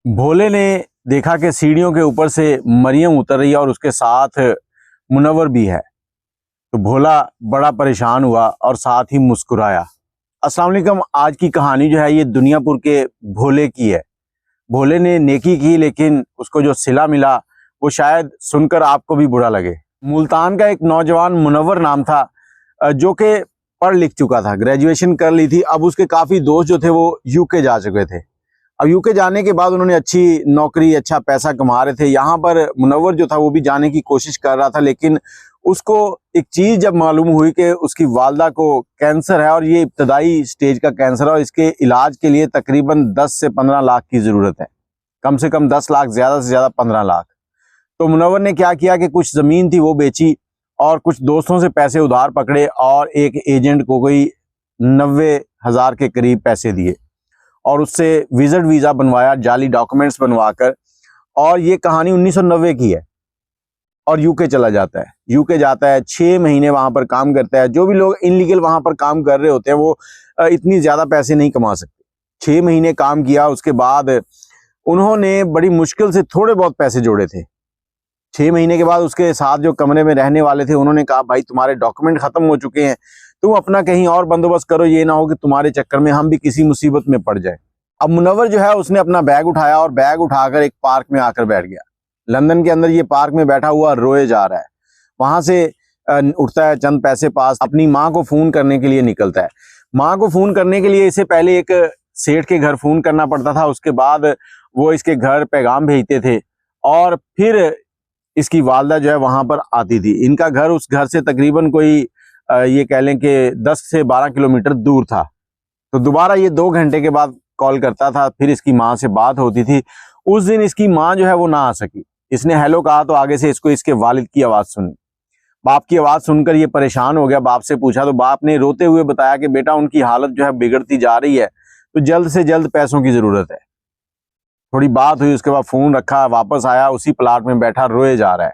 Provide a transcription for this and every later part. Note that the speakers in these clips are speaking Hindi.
भोले ने देखा कि सीढ़ियों के ऊपर से मरियम उतर रही है और उसके साथ मुनव्वर भी है। तो भोला बड़ा परेशान हुआ और साथ ही मुस्कुराया। अस्सलाम वालेकुम। आज की कहानी जो है ये दुनियापुर के भोले की है। भोले ने नेकी की लेकिन उसको जो सिला मिला वो शायद सुनकर आपको भी बुरा लगे। मुल्तान का एक नौजवान मुनव्वर नाम था जो कि पढ़ लिख चुका था, ग्रेजुएशन कर ली थी। अब उसके काफ़ी दोस्त जो थे वो यूके जा चुके थे। अब यूके जाने के बाद उन्होंने अच्छी नौकरी, अच्छा पैसा कमा रहे थे। यहाँ पर मुनव्वर जो था वो भी जाने की कोशिश कर रहा था, लेकिन उसको एक चीज़ जब मालूम हुई कि उसकी वालदा को कैंसर है और ये इब्तदाई स्टेज का कैंसर है और इसके इलाज के लिए तकरीबन 10 से 15 लाख की ज़रूरत है। कम से कम 10 लाख, ज़्यादा से ज़्यादा 15 लाख। तो मुनव्वर ने क्या किया कि कुछ ज़मीन थी वो बेची और कुछ दोस्तों से पैसे उधार पकड़े और एक एजेंट को कोई 90,000 के करीब पैसे दिए और उससे विजिट वीज़ा बनवाया, जाली डॉक्यूमेंट्स बनवाकर। और ये कहानी 1990 की है। और यूके चला जाता है। यूके जाता है, 6 महीने वहाँ पर काम करता है। जो भी लोग इनलीगल वहाँ पर काम कर रहे होते हैं वो इतनी ज़्यादा पैसे नहीं कमा सकते। 6 महीने काम किया, उसके बाद उन्होंने बड़ी मुश्किल से थोड़े बहुत पैसे जोड़े थे। 6 महीने के बाद उसके साथ जो कमरे में रहने वाले थे उन्होंने कहा, भाई तुम्हारे डॉक्यूमेंट ख़त्म हो चुके हैं, तुम अपना कहीं और बंदोबस्त करो, ये ना हो कि तुम्हारे चक्कर में हम भी किसी मुसीबत में पड़ जाए। अब मुनव्वर जो है उसने अपना बैग उठाया और बैग उठाकर एक पार्क में आकर बैठ गया। लंदन के अंदर ये पार्क में बैठा हुआ रोए जा रहा है। वहां से उठता है, चंद पैसे पास, अपनी माँ को फ़ोन करने के लिए निकलता है। माँ को फ़ोन करने के लिए इसे पहले एक सेठ के घर फ़ोन करना पड़ता था, उसके बाद वो इसके घर पैगाम भेजते थे और फिर इसकी वालदा जो है वहाँ पर आती थी। इनका घर उस घर से तकरीबन कोई ये कह लें कि 10 से 12 किलोमीटर दूर था। तो दोबारा ये 2 घंटे के बाद कॉल करता था, फिर इसकी माँ से बात होती थी। उस दिन इसकी माँ जो है वो ना आ सकी। इसने हेलो कहा तो आगे से इसको इसके वालिद की आवाज़ सुनी। बाप की आवाज़ सुनकर ये परेशान हो गया। बाप से पूछा तो बाप ने रोते हुए बताया कि बेटा उनकी हालत जो है बिगड़ती जा रही है, तो जल्द से जल्द पैसों की ज़रूरत है। थोड़ी बात हुई, उसके बाद फ़ोन रखा, वापस आया, उसी प्लाट में बैठा रोए जा रहा है।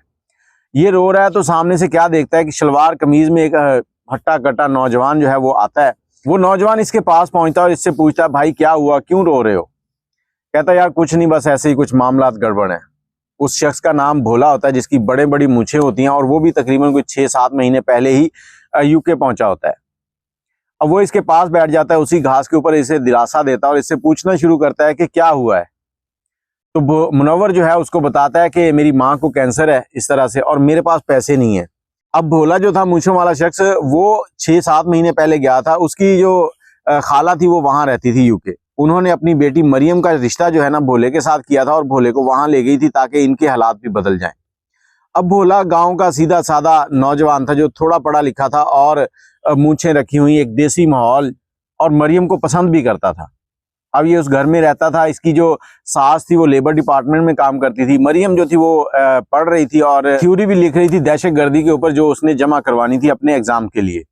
ये रो रहा है तो सामने से क्या देखता है कि शलवार कमीज में एक हट्टा कट्टा नौजवान जो है वो आता है। वो नौजवान इसके पास पहुंचता है और इससे पूछता है, भाई क्या हुआ, क्यों रो रहे हो? कहता है, यार कुछ नहीं, बस ऐसे ही कुछ मामलात गड़बड़ है। उस शख्स का नाम भोला होता है, जिसकी बड़े बड़ी मूछें होती हैं और वो भी तकरीबन कुछ 6-7 महीने पहले ही यूके पहुंचा होता है। अब वो इसके पास बैठ जाता है, उसी घास के ऊपर इसे दिलासा देता है और इससे पूछना शुरू करता है कि क्या हुआ है। तो मुनव्वर जो है उसको बताता है कि मेरी माँ को कैंसर है इस तरह से और मेरे पास पैसे नहीं है। अब भोला जो था मूंछों वाला शख्स, वो 6-7 महीने पहले गया था। उसकी जो खाला थी वो वहाँ रहती थी यूके। उन्होंने अपनी बेटी मरियम का रिश्ता जो है ना भोले के साथ किया था और भोले को वहाँ ले गई थी ताकि इनके हालात भी बदल जाएं। अब भोला गांव का सीधा सादा नौजवान था जो थोड़ा पढ़ा लिखा था और मूंछें रखी हुई, एक देसी माहौल, और मरियम को पसंद भी करता था। अब ये उस घर में रहता था। इसकी जो सास थी वो लेबर डिपार्टमेंट में काम करती थी। मरियम जो थी वो पढ़ रही थी और थ्योरी भी लिख रही थी दहशतगर्दी के ऊपर, जो उसने जमा करवानी थी अपने एग्जाम के लिए।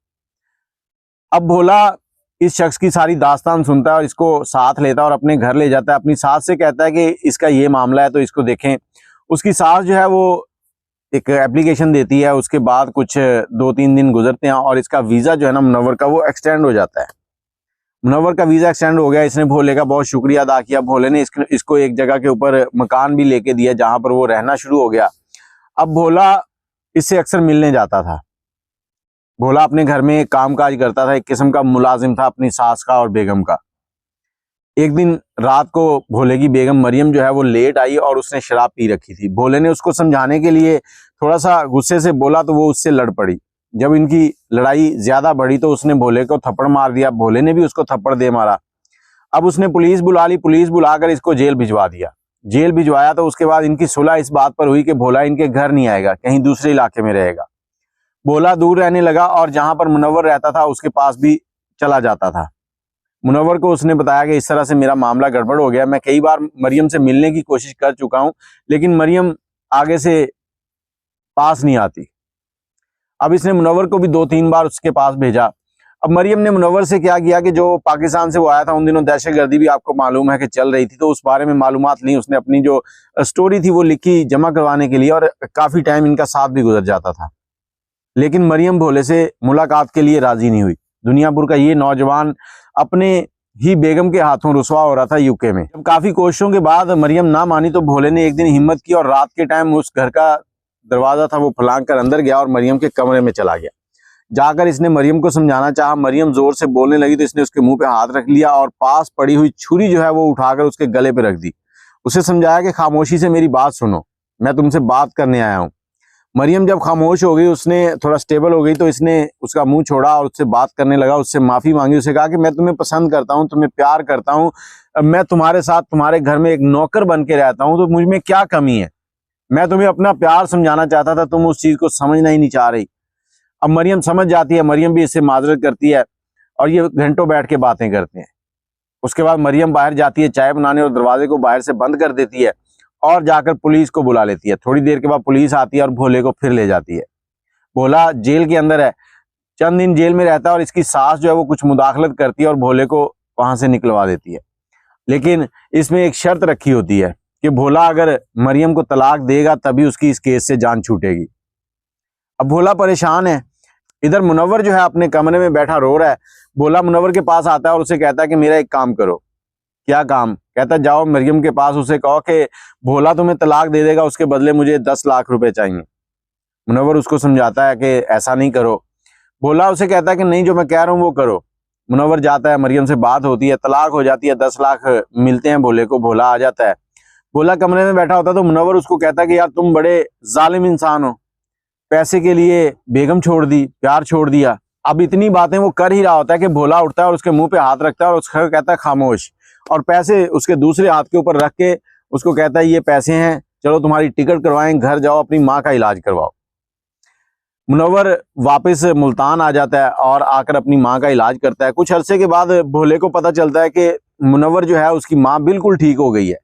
अब भोला इस शख्स की सारी दास्तान सुनता है और इसको साथ लेता है और अपने घर ले जाता है। अपनी सास से कहता है कि इसका ये मामला है तो इसको देखें। उसकी सास जो है वो एक एप्लीकेशन देती है। उसके बाद कुछ 2-3 दिन गुजरते हैं और इसका वीज़ा जो है ना मुनव्वर का वो एक्सटेंड हो जाता है। मुनव्वर का वीज़ा एक्सटेंड हो गया। इसने भोले का बहुत शुक्रिया अदा किया। भोले ने इसको एक जगह के ऊपर मकान भी लेके दिया जहाँ पर वो रहना शुरू हो गया। अब भोला इससे अक्सर मिलने जाता था। भोला अपने घर में काम काज करता था, एक किस्म का मुलाजिम था अपनी सास का और बेगम का। एक दिन रात को भोले की बेगम मरियम जो है वो लेट आई और उसने शराब पी रखी थी। भोले ने उसको समझाने के लिए थोड़ा सा गुस्से से बोला तो वो उससे लड़ पड़ी। जब इनकी लड़ाई ज्यादा बढ़ी तो उसने भोले को थप्पड़ मार दिया। भोले ने भी उसको थप्पड़ दे मारा। अब उसने पुलिस बुला ली। पुलिस बुलाकर इसको जेल भिजवा दिया। जेल भिजवाया तो उसके बाद इनकी सुलह इस बात पर हुई कि भोला इनके घर नहीं आएगा, कहीं दूसरे इलाके में रहेगा। भोला दूर रहने लगा और जहां पर मुनव्वर रहता था उसके पास भी चला जाता था। मुनव्वर को उसने बताया कि इस तरह से मेरा मामला गड़बड़ हो गया, मैं कई बार मरियम से मिलने की कोशिश कर चुका हूं लेकिन मरियम आगे से पास नहीं आती। अब इसने मुनव्वर को भी 2-3 बार उसके पास भेजा। अब मरियम ने मुनव्वर से क्या किया कि जो पाकिस्तान से वो आया था, उन दिनों दहशतगर्दी भी आपको मालूम है कि चल रही थी, तो उस बारे में मालूमात ली। उसने अपनी जो स्टोरी थी वो लिखी जमा करवाने के लिए और काफ़ी टाइम इनका साथ भी गुजर जाता था। लेकिन मरियम भोले से मुलाकात के लिए राज़ी नहीं हुई। दुनियापुर का ये नौजवान अपने ही बेगम के हाथों रुसवा हो रहा था यूके में। जब काफी कोशिशों के बाद मरियम ना मानी तो भोले ने एक दिन हिम्मत की और रात के टाइम उस घर का दरवाजा था वो फलांग कर अंदर गया और मरियम के कमरे में चला गया। जाकर इसने मरियम को समझाना चाहा, मरियम जोर से बोलने लगी तो इसने उसके मुंह पे हाथ रख लिया और पास पड़ी हुई छुरी जो है वो उठाकर उसके गले पे रख दी। उसे समझाया कि खामोशी से मेरी बात सुनो, मैं तुमसे बात करने आया हूँ। मरियम जब खामोश हो गई, उसने थोड़ा स्टेबल हो गई तो इसने उसका मुंह छोड़ा और उससे बात करने लगा, उससे माफी मांगी। उसे कहा कि मैं तुम्हें पसंद करता हूँ, तुम्हें प्यार करता हूँ, मैं तुम्हारे साथ तुम्हारे घर में एक नौकर बन के रहता हूँ, तो मुझ में क्या कमी है? मैं तुम्हें अपना प्यार समझाना चाहता था, तुम उस चीज को समझना ही नहीं चाह रही। अब मरियम समझ जाती है, मरियम भी इससे माजरत करती है और ये घंटों बैठ के बातें करते हैं। उसके बाद मरियम बाहर जाती है चाय बनाने और दरवाजे को बाहर से बंद कर देती है और जाकर पुलिस को बुला लेती है। थोड़ी देर के बाद पुलिस आती है और भोले को फिर ले जाती है। भोला जेल के अंदर है, चंद दिन जेल में रहता है और इसकी सास जो है वो कुछ मुदाखलत करती है और भोले को वहां से निकलवा देती है। लेकिन इसमें एक शर्त रखी होती है कि भोला अगर मरियम को तलाक देगा तभी उसकी इस केस से जान छूटेगी। अब भोला परेशान है। इधर मुनव्वर जो है अपने कमरे में बैठा रो रहा है। भोला मुनव्वर के पास आता है और उसे कहता है कि मेरा एक काम करो। क्या काम? कहता है जाओ मरियम के पास, उसे कहो कि भोला तुम्हें तलाक दे देगा, उसके बदले मुझे 10 लाख रुपए चाहिए। मुनव्वर उसको समझाता है कि ऐसा नहीं करो। भोला उसे कहता है कि नहीं, जो मैं कह रहा हूँ वो करो। मुनव्वर जाता है, मरियम से बात होती है, तलाक हो जाती है, 10 लाख मिलते हैं भोले को। भोला आ जाता है। भोला कमरे में बैठा होता है तो मुनव्वर उसको कहता है कि यार तुम बड़े जालिम इंसान हो, पैसे के लिए बेगम छोड़ दी, प्यार छोड़ दिया। अब इतनी बातें वो कर ही रहा होता है कि भोला उठता है और उसके मुंह पे हाथ रखता है और उसका कहता है खामोश, और पैसे उसके दूसरे हाथ के ऊपर रख के उसको कहता है ये पैसे हैं, चलो तुम्हारी टिकट करवाएं, घर जाओ अपनी माँ का इलाज करवाओ। मुनव्वर वापस मुल्तान आ जाता है और आकर अपनी माँ का इलाज करता है। कुछ अरसे के बाद भोले को पता चलता है कि मुनव्वर जो है उसकी माँ बिल्कुल ठीक हो गई है।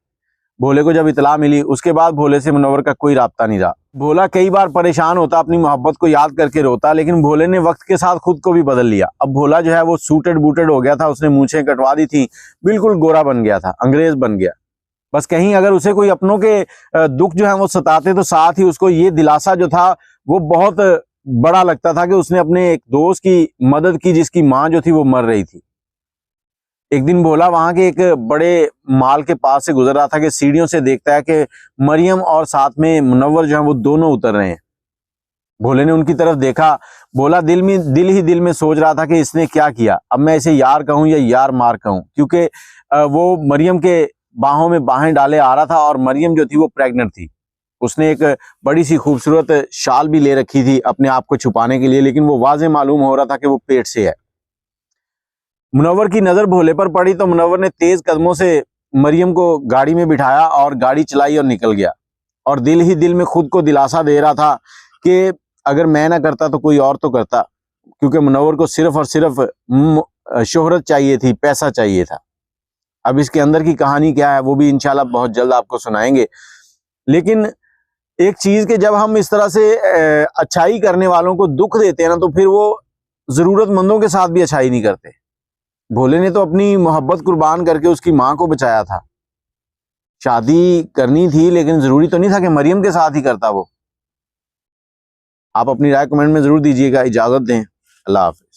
भोले को जब इतला मिली उसके बाद भोले से मुनव्वर का कोई राब्ता नहीं रहा। भोला कई बार परेशान होता, अपनी मोहब्बत को याद करके रोता, लेकिन भोले ने वक्त के साथ खुद को भी बदल लिया। अब भोला जो है वो सूटेड बूटेड हो गया था, उसने मूछें कटवा दी थी, बिल्कुल गोरा बन गया था, अंग्रेज बन गया। बस कहीं अगर उसे कोई अपनों के दुख जो है वो सताते तो साथ ही उसको ये दिलासा जो था वो बहुत बड़ा लगता था कि उसने अपने एक दोस्त की मदद की जिसकी माँ जो थी वो मर रही थी। एक दिन भोला वहां के एक बड़े माल के पास से गुजर रहा था कि सीढ़ियों से देखता है कि मरियम और साथ में मुनव्वर जो है वो दोनों उतर रहे हैं। भोले ने उनकी तरफ देखा। भोला दिल में सोच रहा था कि इसने क्या किया, अब मैं इसे यार कहूं या यार मार कहूं, क्योंकि वो मरियम के बाहों में बाहें डाले आ रहा था और मरियम जो थी वो प्रेग्नेंट थी। उसने एक बड़ी सी खूबसूरत शाल भी ले रखी थी अपने आप को छुपाने के लिए, लेकिन वो वाज़ेह मालूम हो रहा था कि वो पेट से है। मुनव्वर की नजर भोले पर पड़ी तो मुनव्वर ने तेज कदमों से मरियम को गाड़ी में बिठाया और गाड़ी चलाई और निकल गया। और दिल ही दिल में खुद को दिलासा दे रहा था कि अगर मैं ना करता तो कोई और तो करता, क्योंकि मुनव्वर को सिर्फ और सिर्फ शोहरत चाहिए थी, पैसा चाहिए था। अब इसके अंदर की कहानी क्या है वो भी इंशाल्लाह बहुत जल्द आपको सुनाएंगे। लेकिन एक चीज के जब हम इस तरह से अच्छाई करने वालों को दुख देते हैं ना, तो फिर वो जरूरतमंदों के साथ भी अच्छाई नहीं करते। भोले ने तो अपनी मोहब्बत कुर्बान करके उसकी माँ को बचाया था। शादी करनी थी लेकिन जरूरी तो नहीं था कि मरियम के साथ ही करता वो। आप अपनी राय कमेंट में जरूर दीजिएगा। इजाजत दें। अल्लाह हाफ़िज़।